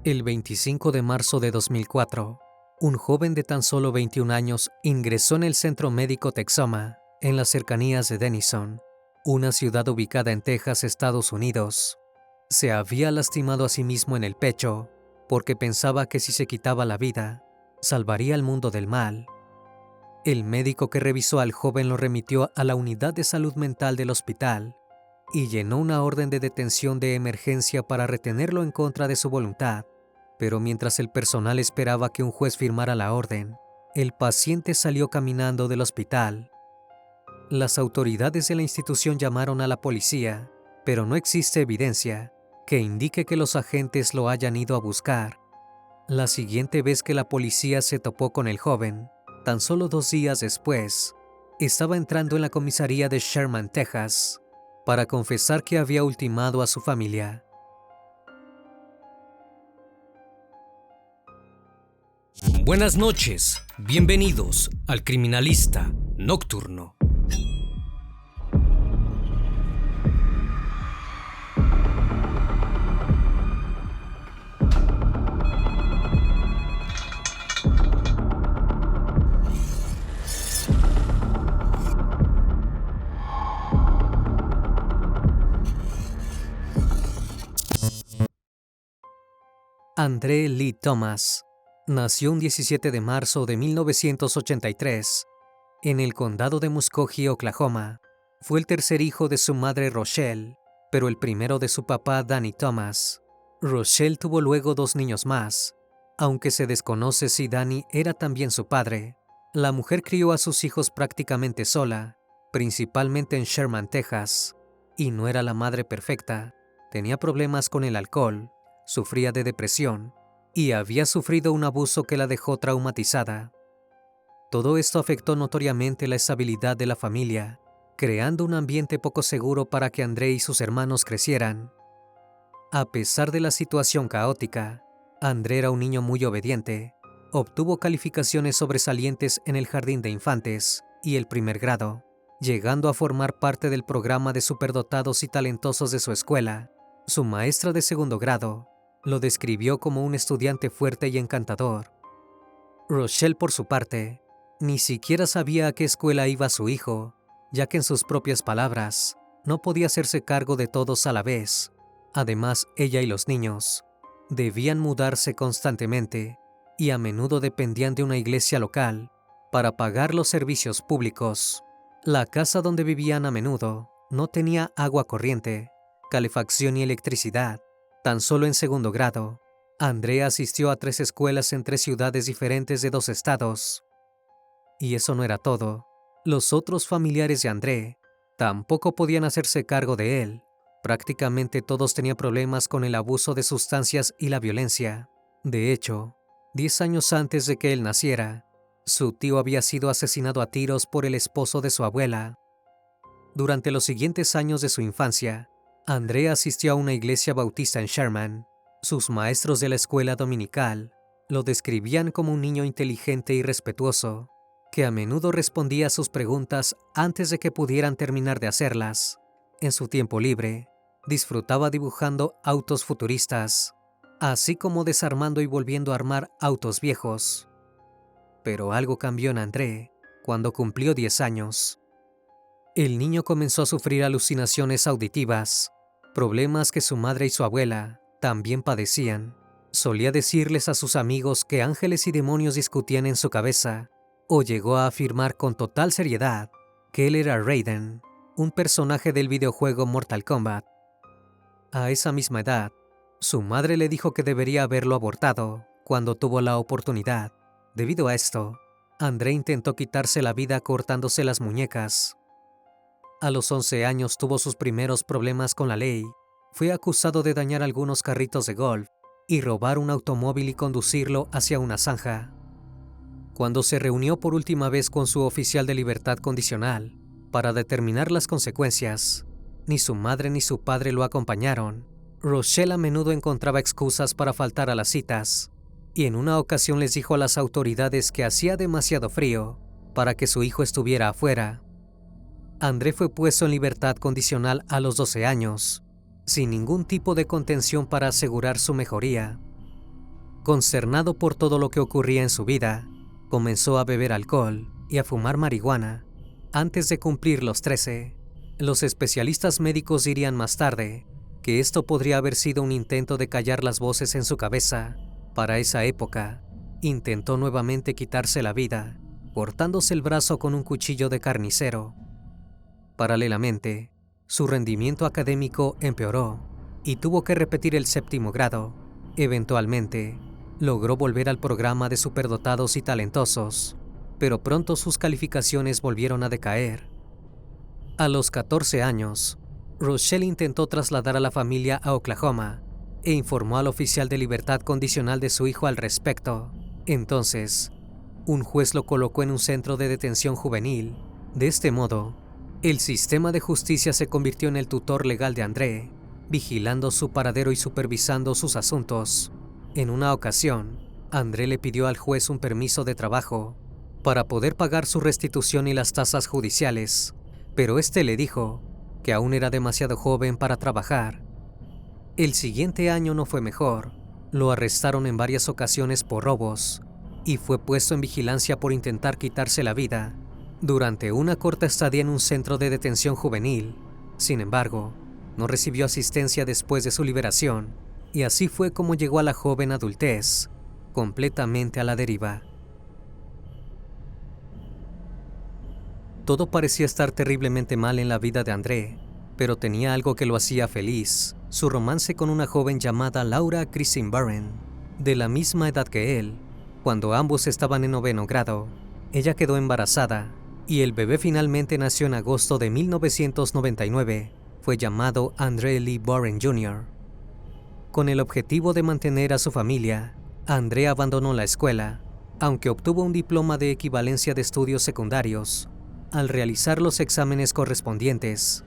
El 25 de marzo de 2004, un joven de tan solo 21 años ingresó en el Centro Médico Texoma, en las cercanías de Denison, una ciudad ubicada en Texas, Estados Unidos. Se había lastimado a sí mismo en el pecho porque pensaba que si se quitaba la vida, salvaría al mundo del mal. El médico que revisó al joven lo remitió a la unidad de salud mental del hospital y llenó una orden de detención de emergencia para retenerlo en contra de su voluntad. Pero mientras el personal esperaba que un juez firmara la orden, el paciente salió caminando del hospital. Las autoridades de la institución llamaron a la policía, pero no existe evidencia que indique que los agentes lo hayan ido a buscar. La siguiente vez que la policía se topó con el joven, tan solo 2 días después, estaba entrando en la comisaría de Sherman, Texas, para confesar que había ultimado a su familia. Buenas noches, bienvenidos al Criminalista Nocturno. Andre Lee Thomas nació un 17 de marzo de 1983 en el condado de Muskogee, Oklahoma. Fue el tercer hijo de su madre Rochelle, pero el primero de su papá Danny Thomas. Rochelle tuvo luego 2 niños más, aunque se desconoce si Danny era también su padre. La mujer crió a sus hijos prácticamente sola, principalmente en Sherman, Texas, y no era la madre perfecta. Tenía problemas con el alcohol, sufría de depresión y había sufrido un abuso que la dejó traumatizada. Todo esto afectó notoriamente la estabilidad de la familia, creando un ambiente poco seguro para que André y sus hermanos crecieran. A pesar de la situación caótica, André era un niño muy obediente. Obtuvo calificaciones sobresalientes en el jardín de infantes y el primer grado, llegando a formar parte del programa de superdotados y talentosos de su escuela. Su maestra de segundo grado lo describió como un estudiante fuerte y encantador. Rochelle, por su parte, ni siquiera sabía a qué escuela iba su hijo, ya que en sus propias palabras, no podía hacerse cargo de todos a la vez. Además, ella y los niños debían mudarse constantemente y a menudo dependían de una iglesia local para pagar los servicios públicos. La casa donde vivían a menudo no tenía agua corriente, calefacción y electricidad. Tan solo en segundo grado, Andrea asistió a 3 escuelas en 3 ciudades diferentes de 2 estados. Y eso no era todo. Los otros familiares de André tampoco podían hacerse cargo de él. Prácticamente todos tenían problemas con el abuso de sustancias y la violencia. De hecho, 10 años antes de que él naciera, su tío había sido asesinado a tiros por el esposo de su abuela. Durante los siguientes años de su infancia, André asistió a una iglesia bautista en Sherman. Sus maestros de la escuela dominical lo describían como un niño inteligente y respetuoso, que a menudo respondía a sus preguntas antes de que pudieran terminar de hacerlas. En su tiempo libre, disfrutaba dibujando autos futuristas, así como desarmando y volviendo a armar autos viejos. Pero algo cambió en André cuando cumplió 10 años. El niño comenzó a sufrir alucinaciones auditivas, problemas que su madre y su abuela también padecían. Solía decirles a sus amigos que ángeles y demonios discutían en su cabeza, o llegó a afirmar con total seriedad que él era Raiden, un personaje del videojuego Mortal Kombat. A esa misma edad, su madre le dijo que debería haberlo abortado cuando tuvo la oportunidad. Debido a esto, André intentó quitarse la vida cortándose las muñecas. A los 11 años tuvo sus primeros problemas con la ley. Fue acusado de dañar algunos carritos de golf y robar un automóvil y conducirlo hacia una zanja. Cuando se reunió por última vez con su oficial de libertad condicional para determinar las consecuencias, ni su madre ni su padre lo acompañaron. Rochelle a menudo encontraba excusas para faltar a las citas, y en una ocasión les dijo a las autoridades que hacía demasiado frío para que su hijo estuviera afuera. André fue puesto en libertad condicional a los 12 años, sin ningún tipo de contención para asegurar su mejoría. Consternado por todo lo que ocurría en su vida, comenzó a beber alcohol y a fumar marihuana antes de cumplir los 13. Los especialistas médicos dirían más tarde que esto podría haber sido un intento de callar las voces en su cabeza. Para esa época, intentó nuevamente quitarse la vida, cortándose el brazo con un cuchillo de carnicero. Paralelamente, su rendimiento académico empeoró y tuvo que repetir el 7º grado. Eventualmente, logró volver al programa de superdotados y talentosos, pero pronto sus calificaciones volvieron a decaer. A los 14 años, Rochelle intentó trasladar a la familia a Oklahoma e informó al oficial de libertad condicional de su hijo al respecto. Entonces, un juez lo colocó en un centro de detención juvenil. De este modo, el sistema de justicia se convirtió en el tutor legal de André, vigilando su paradero y supervisando sus asuntos. En una ocasión, André le pidió al juez un permiso de trabajo para poder pagar su restitución y las tasas judiciales, pero este le dijo que aún era demasiado joven para trabajar. El siguiente año no fue mejor. Lo arrestaron en varias ocasiones por robos y fue puesto en vigilancia por intentar quitarse la vida durante una corta estadía en un centro de detención juvenil. Sin embargo, no recibió asistencia después de su liberación, y así fue como llegó a la joven adultez, completamente a la deriva. Todo parecía estar terriblemente mal en la vida de André, pero tenía algo que lo hacía feliz: su romance con una joven llamada Laura Christine Barron, de la misma edad que él. Cuando ambos estaban en 9º grado, ella quedó embarazada, y el bebé finalmente nació en agosto de 1999. Fue llamado André Lee Barron Jr. Con el objetivo de mantener a su familia, André abandonó la escuela, aunque obtuvo un diploma de equivalencia de estudios secundarios. Al realizar los exámenes correspondientes,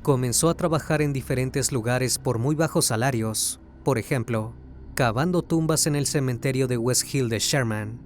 comenzó a trabajar en diferentes lugares por muy bajos salarios, por ejemplo, cavando tumbas en el cementerio de West Hill de Sherman.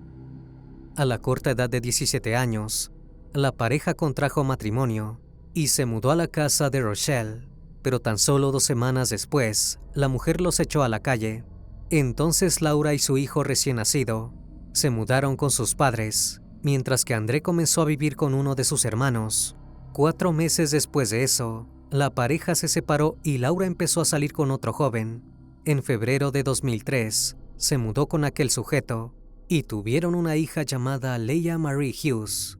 A la corta edad de 17 años, la pareja contrajo matrimonio y se mudó a la casa de Rochelle, pero tan solo 2 semanas después, la mujer los echó a la calle. Entonces Laura y su hijo recién nacido se mudaron con sus padres, mientras que André comenzó a vivir con uno de sus hermanos. 4 meses después de eso, la pareja se separó y Laura empezó a salir con otro joven. En febrero de 2003, se mudó con aquel sujeto y tuvieron una hija llamada Leia Marie Hughes.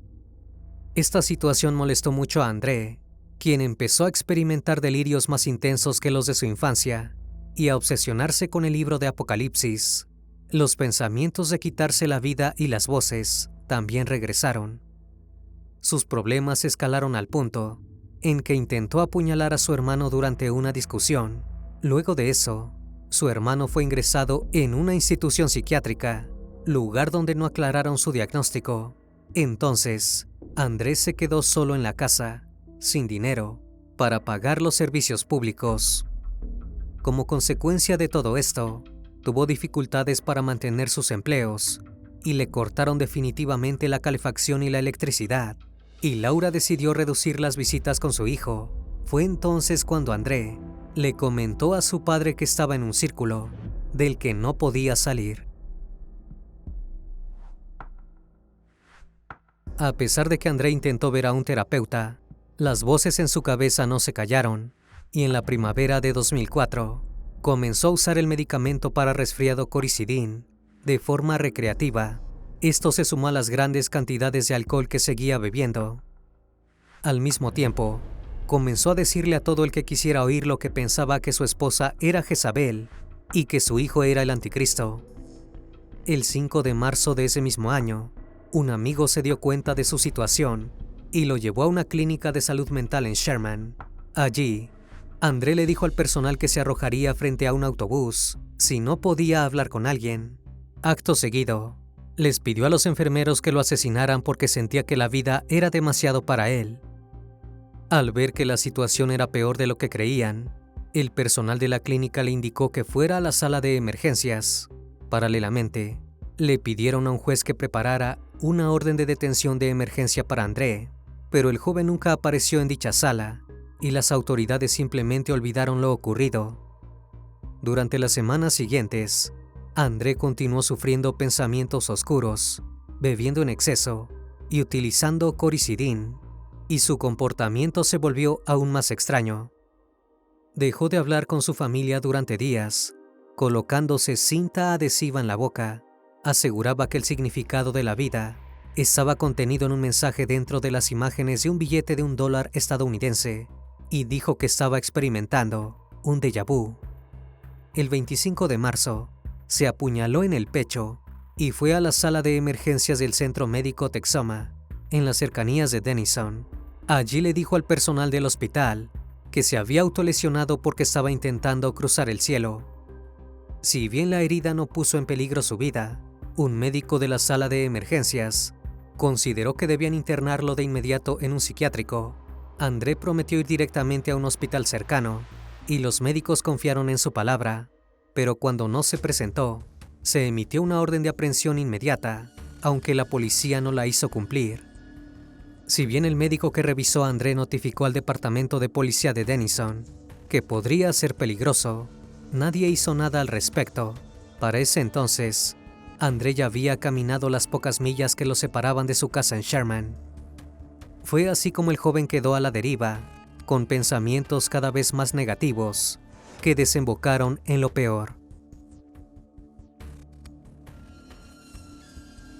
Esta situación molestó mucho a André, quien empezó a experimentar delirios más intensos que los de su infancia y a obsesionarse con el libro de Apocalipsis. Los pensamientos de quitarse la vida y las voces también regresaron. Sus problemas escalaron al punto en que intentó apuñalar a su hermano durante una discusión. Luego de eso, su hermano fue ingresado en una institución psiquiátrica, lugar donde no aclararon su diagnóstico. Entonces, Andrés se quedó solo en la casa, sin dinero, para pagar los servicios públicos. Como consecuencia de todo esto, tuvo dificultades para mantener sus empleos y le cortaron definitivamente la calefacción y la electricidad, y Laura decidió reducir las visitas con su hijo. Fue entonces cuando André le comentó a su padre que estaba en un círculo del que no podía salir. A pesar de que André intentó ver a un terapeuta, las voces en su cabeza no se callaron, y en la primavera de 2004 comenzó a usar el medicamento para resfriado Coricidin de forma recreativa. Esto se sumó a las grandes cantidades de alcohol que seguía bebiendo. Al mismo tiempo, comenzó a decirle a todo el que quisiera oírlo que pensaba que su esposa era Jezabel y que su hijo era el anticristo. El 5 de marzo de ese mismo año, un amigo se dio cuenta de su situación y lo llevó a una clínica de salud mental en Sherman. Allí, André le dijo al personal que se arrojaría frente a un autobús si no podía hablar con alguien. Acto seguido, les pidió a los enfermeros que lo asesinaran porque sentía que la vida era demasiado para él. Al ver que la situación era peor de lo que creían, el personal de la clínica le indicó que fuera a la sala de emergencias. Paralelamente, le pidieron a un juez que preparara una orden de detención de emergencia para André, pero el joven nunca apareció en dicha sala y las autoridades simplemente olvidaron lo ocurrido. Durante las semanas siguientes, André continuó sufriendo pensamientos oscuros, bebiendo en exceso y utilizando coricidin, y su comportamiento se volvió aún más extraño. Dejó de hablar con su familia durante días, colocándose cinta adhesiva en la boca. Aseguraba que el significado de la vida estaba contenido en un mensaje dentro de las imágenes de un billete de $1 estadounidense, y dijo que estaba experimentando un déjà vu. El 25 de marzo, se apuñaló en el pecho y fue a la sala de emergencias del Centro Médico Texoma, en las cercanías de Denison. Allí le dijo al personal del hospital que se había autolesionado porque estaba intentando cruzar el cielo. Si bien la herida no puso en peligro su vida, un médico de la sala de emergencias consideró que debían internarlo de inmediato en un psiquiátrico. André prometió ir directamente a un hospital cercano, y los médicos confiaron en su palabra, pero cuando no se presentó, se emitió una orden de aprehensión inmediata, aunque la policía no la hizo cumplir. Si bien el médico que revisó a André notificó al departamento de policía de Denison que podría ser peligroso, nadie hizo nada al respecto. Para ese entonces, André ya había caminado las pocas millas que lo separaban de su casa en Sherman. Fue así como el joven quedó a la deriva, con pensamientos cada vez más negativos, que desembocaron en lo peor.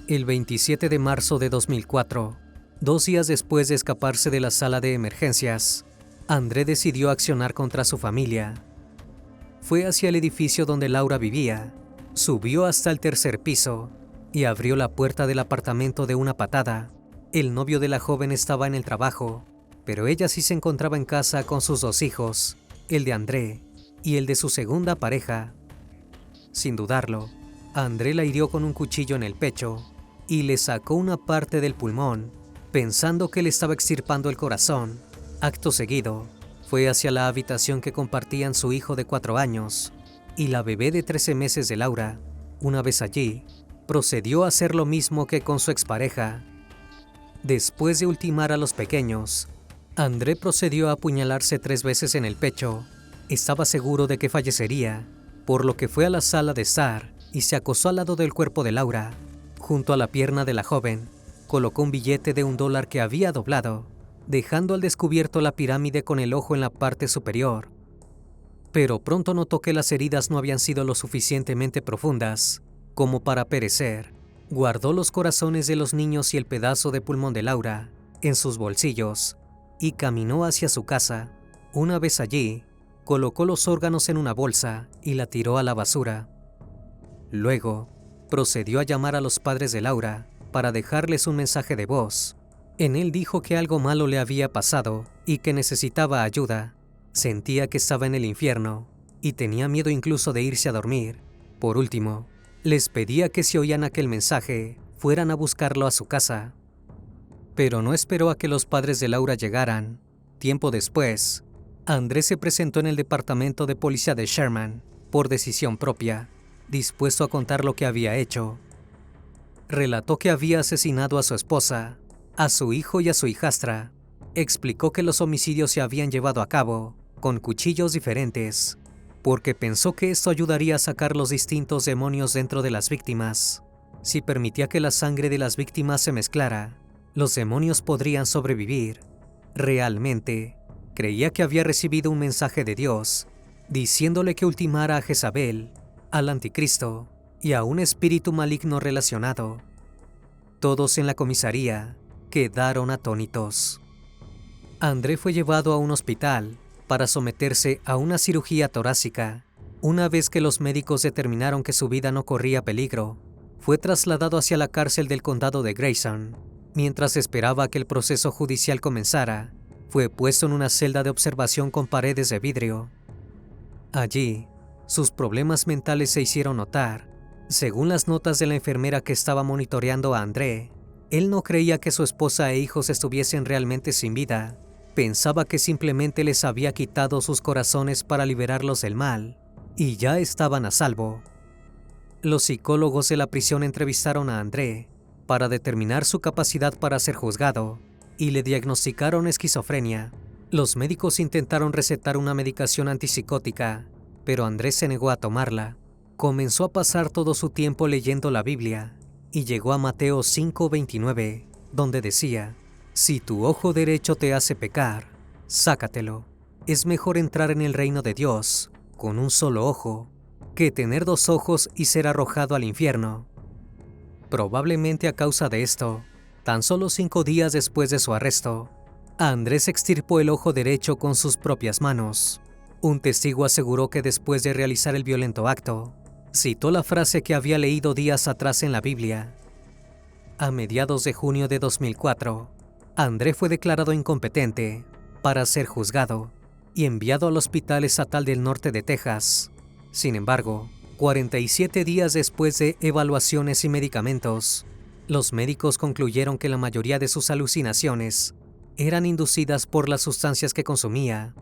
El 27 de marzo de 2004, 2 días después de escaparse de la sala de emergencias, André decidió accionar contra su familia. Fue hacia el edificio donde Laura vivía, subió hasta el 3er piso y abrió la puerta del apartamento de una patada. El novio de la joven estaba en el trabajo, pero ella sí se encontraba en casa con sus 2 hijos, el de André y el de su segunda pareja. Sin dudarlo, André la hirió con un cuchillo en el pecho y le sacó una parte del pulmón, pensando que le estaba extirpando el corazón. Acto seguido, fue hacia la habitación que compartían su hijo de 4 años y la bebé de 13 meses de Laura. Una vez allí, procedió a hacer lo mismo que con su expareja. Después de ultimar a los pequeños, André procedió a apuñalarse 3 veces en el pecho. Estaba seguro de que fallecería, por lo que fue a la sala de estar y se acostó al lado del cuerpo de Laura. Junto a la pierna de la joven, colocó un billete de $1 que había doblado, dejando al descubierto la pirámide con el ojo en la parte superior. Pero pronto notó que las heridas no habían sido lo suficientemente profundas como para perecer. Guardó los corazones de los niños y el pedazo de pulmón de Laura en sus bolsillos y caminó hacia su casa. Una vez allí, colocó los órganos en una bolsa y la tiró a la basura. Luego, procedió a llamar a los padres de Laura para dejarles un mensaje de voz. En él dijo que algo malo le había pasado y que necesitaba ayuda. Sentía que estaba en el infierno y tenía miedo incluso de irse a dormir. Por último, les pedía que si oían aquel mensaje, fueran a buscarlo a su casa. Pero no esperó a que los padres de Laura llegaran. Tiempo después, André se presentó en el departamento de policía de Sherman, por decisión propia, dispuesto a contar lo que había hecho. Relató que había asesinado a su esposa, a su hijo y a su hijastra. Explicó que los homicidios se habían llevado a cabo con cuchillos diferentes, porque pensó que esto ayudaría a sacar los distintos demonios dentro de las víctimas. Si permitía que la sangre de las víctimas se mezclara, los demonios podrían sobrevivir. Realmente, creía que había recibido un mensaje de Dios, diciéndole que ultimara a Jezabel, al anticristo y a un espíritu maligno relacionado. Todos en la comisaría quedaron atónitos. André fue llevado a un hospital para someterse a una cirugía torácica. Una vez que los médicos determinaron que su vida no corría peligro, fue trasladado hacia la cárcel del condado de Grayson. Mientras esperaba que el proceso judicial comenzara, fue puesto en una celda de observación con paredes de vidrio. Allí, sus problemas mentales se hicieron notar. Según las notas de la enfermera que estaba monitoreando a André, él no creía que su esposa e hijos estuviesen realmente sin vida. Pensaba que simplemente les había quitado sus corazones para liberarlos del mal, y ya estaban a salvo. Los psicólogos de la prisión entrevistaron a André para determinar su capacidad para ser juzgado, y le diagnosticaron esquizofrenia. Los médicos intentaron recetar una medicación antipsicótica, pero André se negó a tomarla. Comenzó a pasar todo su tiempo leyendo la Biblia y llegó a Mateo 5:29, donde decía: si tu ojo derecho te hace pecar, sácatelo. Es mejor entrar en el reino de Dios con un solo ojo que tener 2 ojos y ser arrojado al infierno. Probablemente a causa de esto, tan solo 5 días después de su arresto, Andrés extirpó el ojo derecho con sus propias manos. Un testigo aseguró que después de realizar el violento acto, citó la frase que había leído días atrás en la Biblia. A mediados de junio de 2004, André fue declarado incompetente para ser juzgado y enviado al Hospital Estatal del Norte de Texas. Sin embargo, 47 días después de evaluaciones y medicamentos, los médicos concluyeron que la mayoría de sus alucinaciones eran inducidas por las sustancias que consumía.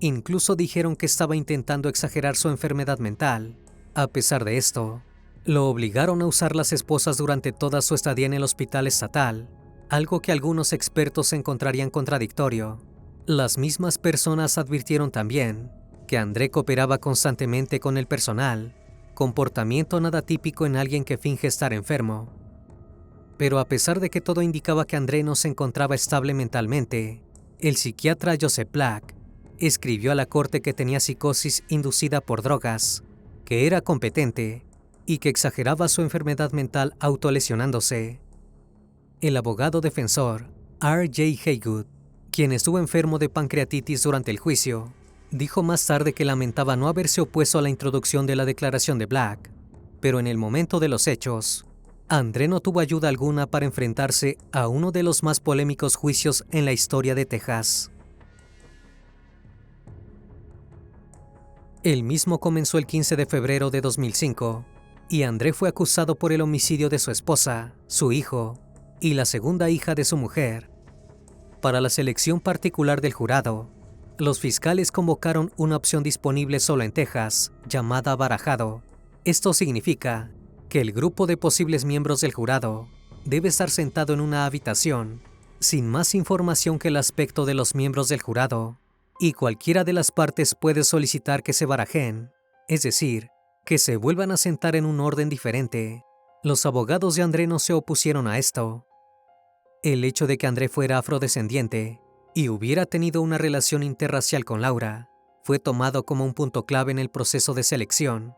Incluso dijeron que estaba intentando exagerar su enfermedad mental. A pesar de esto, lo obligaron a usar las esposas durante toda su estadía en el hospital estatal, algo que algunos expertos encontrarían contradictorio. Las mismas personas advirtieron también que André cooperaba constantemente con el personal, comportamiento nada típico en alguien que finge estar enfermo. Pero a pesar de que todo indicaba que André no se encontraba estable mentalmente, el psiquiatra Joseph Black escribió a la corte que tenía psicosis inducida por drogas, que era competente y que exageraba su enfermedad mental autolesionándose. El abogado defensor, R.J. Haygood, quien estuvo enfermo de pancreatitis durante el juicio, dijo más tarde que lamentaba no haberse opuesto a la introducción de la declaración de Black, pero en el momento de los hechos, André no tuvo ayuda alguna para enfrentarse a uno de los más polémicos juicios en la historia de Texas. El mismo comenzó el 15 de febrero de 2005, y André fue acusado por el homicidio de su esposa, su hijo y la segunda hija de su mujer. Para la selección particular del jurado, los fiscales convocaron una opción disponible solo en Texas, llamada barajado. Esto significa que el grupo de posibles miembros del jurado debe estar sentado en una habitación, sin más información que el aspecto de los miembros del jurado, y cualquiera de las partes puede solicitar que se barajen, es decir, que se vuelvan a sentar en un orden diferente. Los abogados de André no se opusieron a esto. El hecho de que André fuera afrodescendiente y hubiera tenido una relación interracial con Laura fue tomado como un punto clave en el proceso de selección.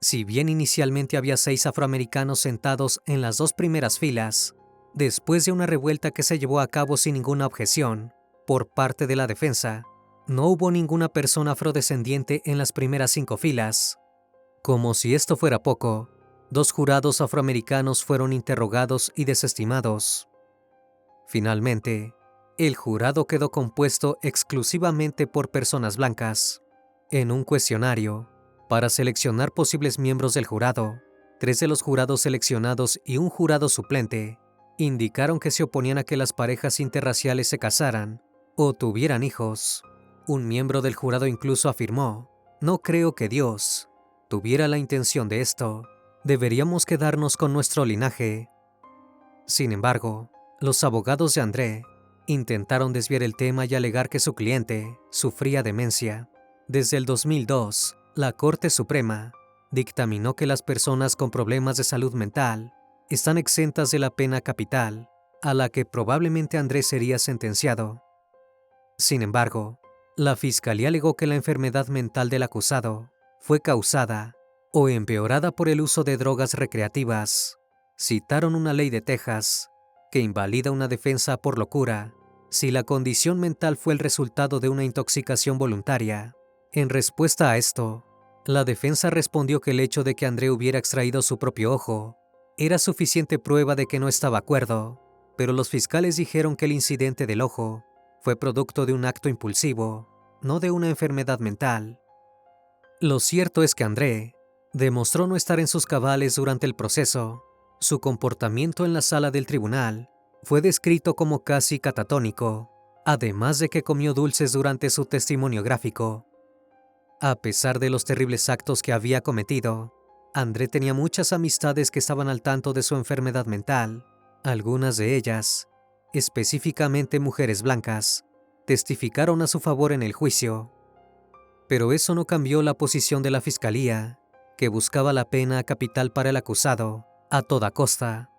Si bien inicialmente había 6 afroamericanos sentados en las 2 primeras filas, después de una revuelta que se llevó a cabo sin ninguna objeción por parte de la defensa, no hubo ninguna persona afrodescendiente en las primeras 5 filas. Como si esto fuera poco, 2 jurados afroamericanos fueron interrogados y desestimados. Finalmente, el jurado quedó compuesto exclusivamente por personas blancas. En un cuestionario, para seleccionar posibles miembros del jurado, 3 de los jurados seleccionados y un jurado suplente indicaron que se oponían a que las parejas interraciales se casaran o tuvieran hijos. Un miembro del jurado incluso afirmó: "No creo que Dios tuviera la intención de esto. Deberíamos quedarnos con nuestro linaje". Sin embargo, los abogados de André intentaron desviar el tema y alegar que su cliente sufría demencia. Desde el 2002, la Corte Suprema dictaminó que las personas con problemas de salud mental están exentas de la pena capital, a la que probablemente André sería sentenciado. Sin embargo, la fiscalía alegó que la enfermedad mental del acusado fue causada o empeorada por el uso de drogas recreativas. Citaron una ley de Texas que invalida una defensa por locura si la condición mental fue el resultado de una intoxicación voluntaria. En respuesta a esto, la defensa respondió que el hecho de que André hubiera extraído su propio ojo era suficiente prueba de que no estaba acuerdo, pero los fiscales dijeron que el incidente del ojo fue producto de un acto impulsivo, no de una enfermedad mental. Lo cierto es que André demostró no estar en sus cabales durante el proceso. Su comportamiento en la sala del tribunal fue descrito como casi catatónico, además de que comió dulces durante su testimonio gráfico. A pesar de los terribles actos que había cometido, André tenía muchas amistades que estaban al tanto de su enfermedad mental. Algunas de ellas, específicamente mujeres blancas, testificaron a su favor en el juicio. Pero eso no cambió la posición de la fiscalía, que buscaba la pena capital para el acusado a toda costa.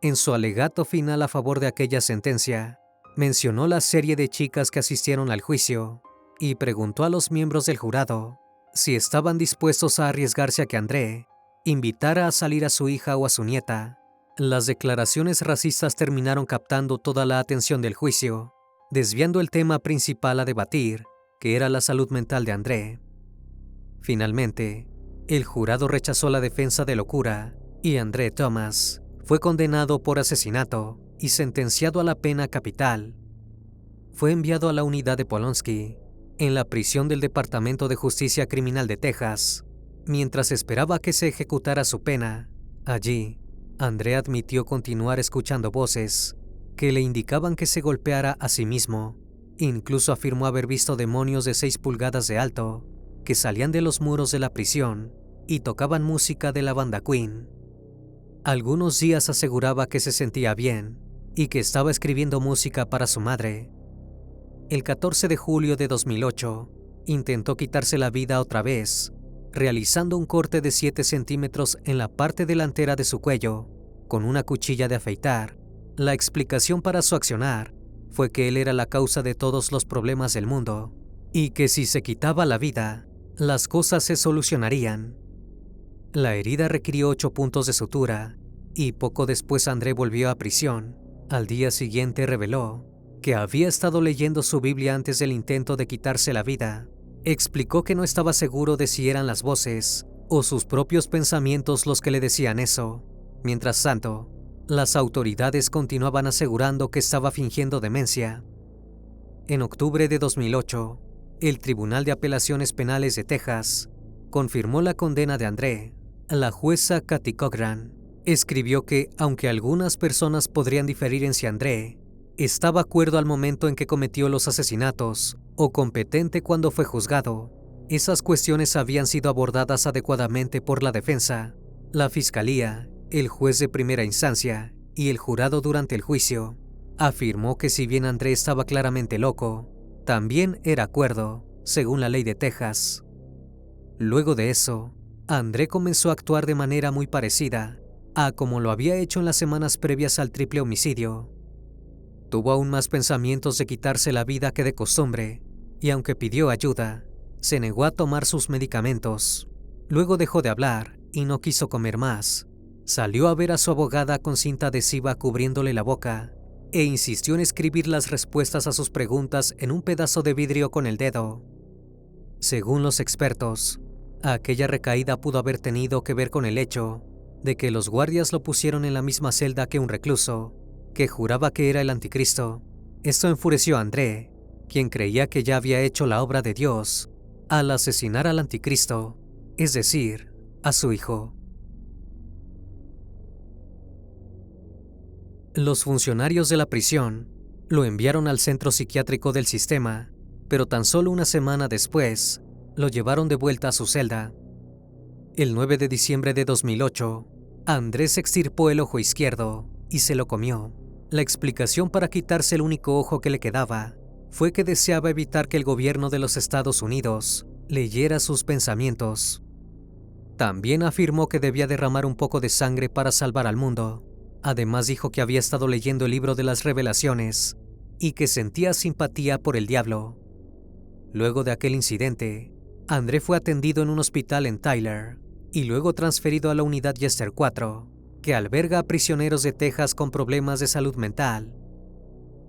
En su alegato final a favor de aquella sentencia, mencionó la serie de chicas que asistieron al juicio y preguntó a los miembros del jurado si estaban dispuestos a arriesgarse a que André invitara a salir a su hija o a su nieta. Las declaraciones racistas terminaron captando toda la atención del juicio, desviando el tema principal a debatir, que era la salud mental de André. Finalmente, el jurado rechazó la defensa de locura y André Thomas fue condenado por asesinato y sentenciado a la pena capital. Fue enviado a la unidad de Polonsky, en la prisión del Departamento de Justicia Criminal de Texas. Mientras esperaba que se ejecutara su pena, allí, André admitió continuar escuchando voces que le indicaban que se golpeara a sí mismo. Incluso afirmó haber visto demonios de 6 pulgadas de alto que salían de los muros de la prisión y tocaban música de la banda Queen. Algunos días aseguraba que se sentía bien y que estaba escribiendo música para su madre. El 14 de julio de 2008, intentó quitarse la vida otra vez, realizando un corte de 7 centímetros en la parte delantera de su cuello, con una cuchilla de afeitar. La explicación para su accionar fue que él era la causa de todos los problemas del mundo, y que si se quitaba la vida, las cosas se solucionarían. La herida requirió 8 puntos de sutura, y poco después André volvió a prisión. Al día siguiente reveló que había estado leyendo su Biblia antes del intento de quitarse la vida. Explicó que no estaba seguro de si eran las voces o sus propios pensamientos los que le decían eso. Mientras tanto, las autoridades continuaban asegurando que estaba fingiendo demencia. En octubre de 2008, el Tribunal de Apelaciones Penales de Texas confirmó la condena de André. La jueza Kathy Cochran escribió que, aunque algunas personas podrían diferir en si André estaba cuerdo al momento en que cometió los asesinatos o competente cuando fue juzgado, esas cuestiones habían sido abordadas adecuadamente por la defensa, la fiscalía, el juez de primera instancia y el jurado durante el juicio. Afirmó que si bien André estaba claramente loco, también era cuerdo, según la ley de Texas. Luego de eso, André comenzó a actuar de manera muy parecida a como lo había hecho en las semanas previas al triple homicidio. Tuvo aún más pensamientos de quitarse la vida que de costumbre, y aunque pidió ayuda, se negó a tomar sus medicamentos. Luego dejó de hablar y no quiso comer más. Salió a ver a su abogada con cinta adhesiva cubriéndole la boca e insistió en escribir las respuestas a sus preguntas en un pedazo de vidrio con el dedo. Según los expertos, aquella recaída pudo haber tenido que ver con el hecho de que los guardias lo pusieron en la misma celda que un recluso, que juraba que era el anticristo. Esto enfureció a André, quien creía que ya había hecho la obra de Dios al asesinar al anticristo, es decir, a su hijo. Los funcionarios de la prisión lo enviaron al centro psiquiátrico del sistema, pero tan solo una semana después lo llevaron de vuelta a su celda. El 9 de diciembre de 2008, Andrés extirpó el ojo izquierdo y se lo comió. La explicación para quitarse el único ojo que le quedaba fue que deseaba evitar que el gobierno de los Estados Unidos leyera sus pensamientos. También afirmó que debía derramar un poco de sangre para salvar al mundo. Además dijo que había estado leyendo el libro de las Revelaciones y que sentía simpatía por el diablo. Luego de aquel incidente, André fue atendido en un hospital en Tyler y luego transferido a la unidad Yester 4, que alberga a prisioneros de Texas con problemas de salud mental.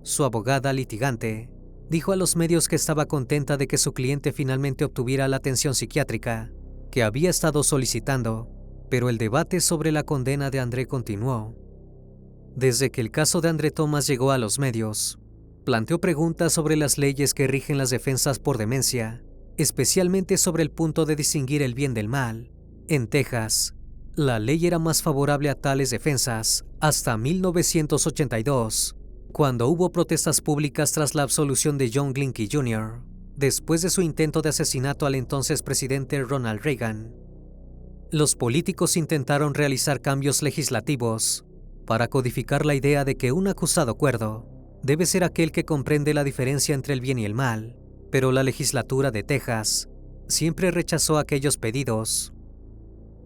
Su abogada litigante dijo a los medios que estaba contenta de que su cliente finalmente obtuviera la atención psiquiátrica que había estado solicitando, pero el debate sobre la condena de André continuó. Desde que el caso de André Thomas llegó a los medios, planteó preguntas sobre las leyes que rigen las defensas por demencia, especialmente sobre el punto de distinguir el bien del mal. En Texas, la ley era más favorable a tales defensas hasta 1982, cuando hubo protestas públicas tras la absolución de John Glinky Jr., después de su intento de asesinato al entonces presidente Ronald Reagan. Los políticos intentaron realizar cambios legislativos para codificar la idea de que un acusado cuerdo debe ser aquel que comprende la diferencia entre el bien y el mal, pero la legislatura de Texas siempre rechazó aquellos pedidos.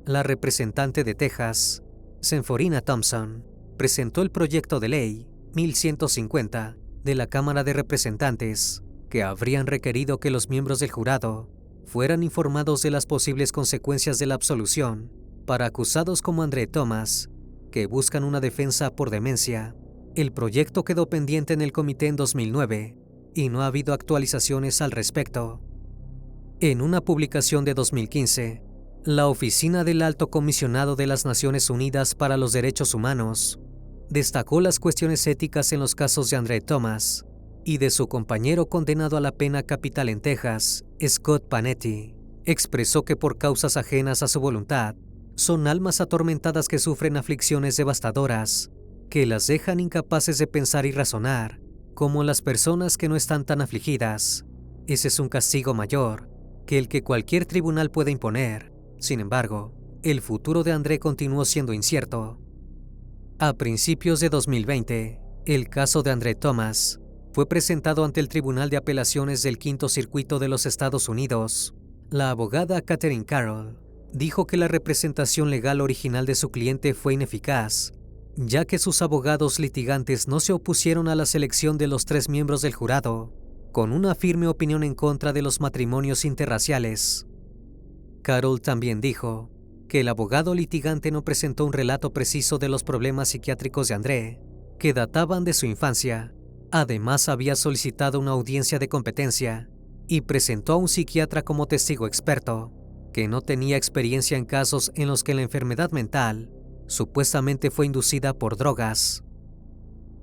la representante de Texas, Semphrona Thompson, presentó el proyecto de ley 1150 de la Cámara de Representantes, que habrían requerido que los miembros del jurado fueran informados de las posibles consecuencias de la absolución para acusados como André Thomas, que buscan una defensa por demencia. El proyecto quedó pendiente en el comité en 2009 y no ha habido actualizaciones al respecto. En una publicación de 2015, la Oficina del Alto Comisionado de las Naciones Unidas para los Derechos Humanos destacó las cuestiones éticas en los casos de André Thomas y de su compañero condenado a la pena capital en Texas, Scott Panetti. Expresó que por causas ajenas a su voluntad, son almas atormentadas que sufren aflicciones devastadoras, que las dejan incapaces de pensar y razonar, como las personas que no están tan afligidas. Ese es un castigo mayor que el que cualquier tribunal puede imponer. Sin embargo, el futuro de André continuó siendo incierto. A principios de 2020, el caso de André Thomas fue presentado ante el Tribunal de Apelaciones del Quinto Circuito de los Estados Unidos. La abogada Katherine Carroll dijo que la representación legal original de su cliente fue ineficaz, ya que sus abogados litigantes no se opusieron a la selección de los 3 miembros del jurado, con una firme opinión en contra de los matrimonios interraciales. Carroll también dijo que el abogado litigante no presentó un relato preciso de los problemas psiquiátricos de André, que databan de su infancia. Además, había solicitado una audiencia de competencia y presentó a un psiquiatra como testigo experto, que no tenía experiencia en casos en los que la enfermedad mental supuestamente fue inducida por drogas.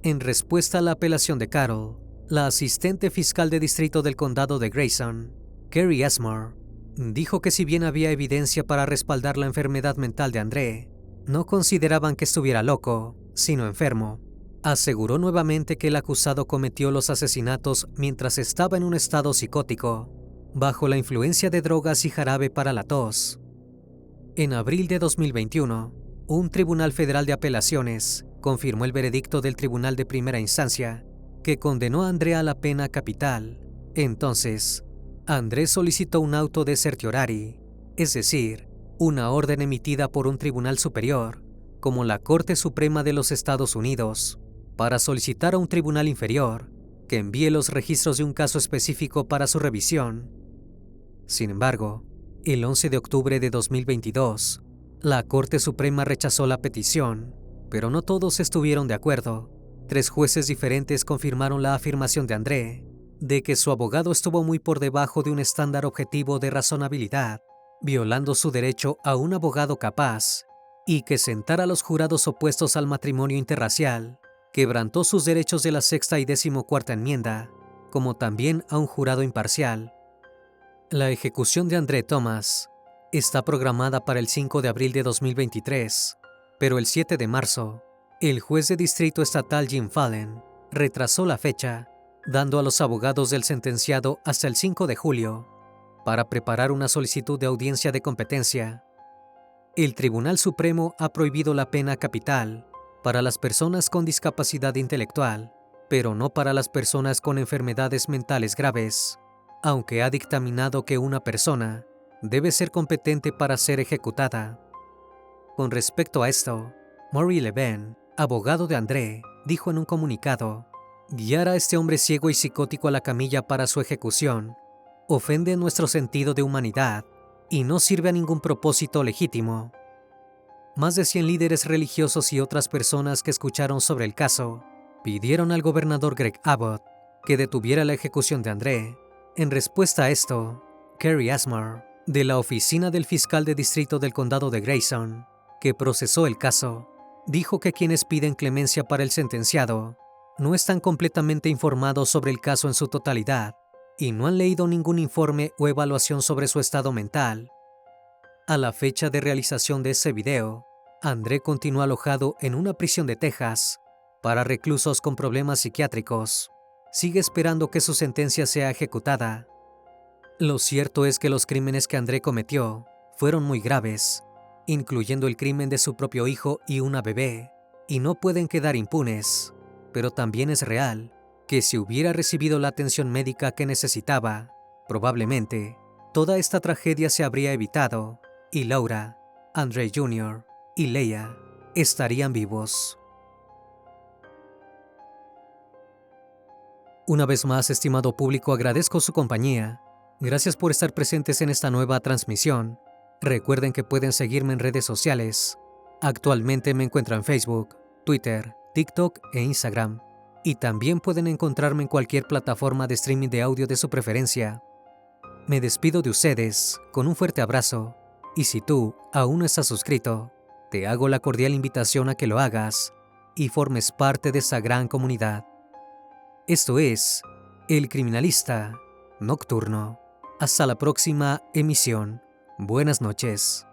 En respuesta a la apelación de Carroll, la asistente fiscal de distrito del condado de Grayson, Kerry Asmore, dijo que si bien había evidencia para respaldar la enfermedad mental de André, no consideraban que estuviera loco, sino enfermo. Aseguró nuevamente que el acusado cometió los asesinatos mientras estaba en un estado psicótico, bajo la influencia de drogas y jarabe para la tos. En abril de 2021, un tribunal federal de apelaciones confirmó el veredicto del tribunal de primera instancia, que condenó a André a la pena capital. Entonces, André solicitó un auto de certiorari, es decir, una orden emitida por un tribunal superior, como la Corte Suprema de los Estados Unidos, para solicitar a un tribunal inferior que envíe los registros de un caso específico para su revisión. Sin embargo, el 11 de octubre de 2022, la Corte Suprema rechazó la petición, pero no todos estuvieron de acuerdo. 3 jueces diferentes confirmaron la afirmación de André de que su abogado estuvo muy por debajo de un estándar objetivo de razonabilidad, violando su derecho a un abogado capaz, y que sentar a los jurados opuestos al matrimonio interracial quebrantó sus derechos de la sexta y 14ª enmienda, como también a un jurado imparcial. La ejecución de André Thomas está programada para el 5 de abril de 2023, pero el 7 de marzo, el juez de distrito estatal Jim Fallon retrasó la fecha, dando a los abogados del sentenciado hasta el 5 de julio para preparar una solicitud de audiencia de competencia. El Tribunal Supremo ha prohibido la pena capital para las personas con discapacidad intelectual, pero no para las personas con enfermedades mentales graves, aunque ha dictaminado que una persona debe ser competente para ser ejecutada. Con respecto a esto, Maury Levin, abogado de André, dijo en un comunicado: guiar a este hombre ciego y psicótico a la camilla para su ejecución ofende nuestro sentido de humanidad y no sirve a ningún propósito legítimo. Más de 100 líderes religiosos y otras personas que escucharon sobre el caso pidieron al gobernador Greg Abbott que detuviera la ejecución de André. En respuesta a esto, Kerry Asmore, de la oficina del fiscal de distrito del condado de Grayson, que procesó el caso, dijo que quienes piden clemencia para el sentenciado no están completamente informados sobre el caso en su totalidad y no han leído ningún informe o evaluación sobre su estado mental. A la fecha de realización de ese video, André continúa alojado en una prisión de Texas para reclusos con problemas psiquiátricos. Sigue esperando que su sentencia sea ejecutada. Lo cierto es que los crímenes que André cometió fueron muy graves, incluyendo el crimen de su propio hijo y una bebé, y no pueden quedar impunes. Pero también es real que si hubiera recibido la atención médica que necesitaba, probablemente toda esta tragedia se habría evitado, y Laura Andre Jr. y Leia estarían vivos. Una vez más, estimado público, agradezco su compañía. Gracias por estar presentes en esta nueva transmisión. Recuerden que pueden seguirme en redes sociales. Actualmente me encuentro en Facebook, Twitter, TikTok e Instagram. Y también pueden encontrarme en cualquier plataforma de streaming de audio de su preferencia. Me despido de ustedes con un fuerte abrazo. Y si tú aún no estás suscrito, te hago la cordial invitación a que lo hagas y formes parte de esa gran comunidad. Esto es El Criminalista Nocturno. Hasta la próxima emisión. Buenas noches.